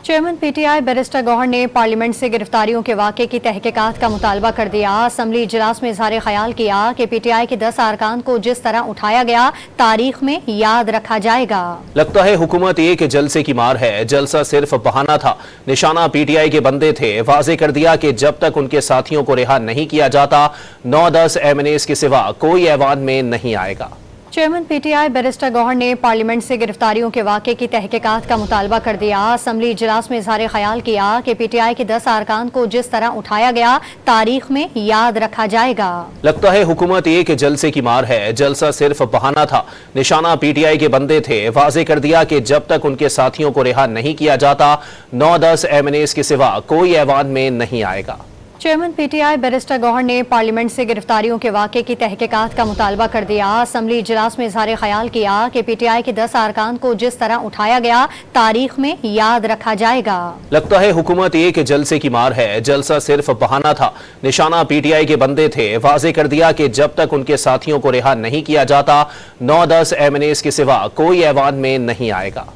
Chairman PTI barrister Gauhar ने parliament से गिरफ्तारियों के वाक़े की तहकीकात का मुतालबा कर दिया। असम्बली इजलास में इजहार ख्याल किया कि पीटीआई के 10 अरकान को जिस तरह उठाया गया तारीख में याद रखा जाएगा। लगता है हुकूमत एक जलसे की मार है, जलसा सिर्फ बहाना था। निशाना पीटीआई के बंदे थे। वाजे कर दिया कि जब तक उनके साथियों को रिहा नहीं किया जाता 9-10 एमएनएस के सिवा कोई ऐवान में नहीं आएगा। चेयरमैन पीटीआई बैरिस्टर गौहर ने पार्लियामेंट से गिरफ्तारियों के वाक़े की तहकीकात का मुतालबा कर दिया। असम्बली इजलास में इजहार ख्याल किया कि पीटीआई के 10 अरकान को जिस तरह उठाया गया तारीख में याद रखा जाएगा। लगता है हुकूमत एक जलसे की मार है, जलसा सिर्फ बहाना था। निशाना पीटीआई के बंदे थे। वाजे कर दिया कि जब तक उनके साथियों को रिहा नहीं किया जाता 9-10 एमएनएस के सिवा कोई ऐवान में नहीं आएगा। चेयरमैन पीटीआई बैरिस्टर गौहर ने पार्लियामेंट से गिरफ्तारियों के वाक़े की तहकीकात का मुतालबा कर दिया। असम्बली इजलास में इजहार ख्याल किया कि पीटीआई के 10 अरकान को जिस तरह उठाया गया तारीख में याद रखा जाएगा। लगता है हुकूमत एक जलसे की मार है, जलसा सिर्फ बहाना था। निशाना पीटीआई के बंदे थे। वाजे कर दिया कि जब तक उनके साथियों को रिहा नहीं किया जाता 9-10 एमएनएस के सिवा कोई ऐवान में नहीं आएगा।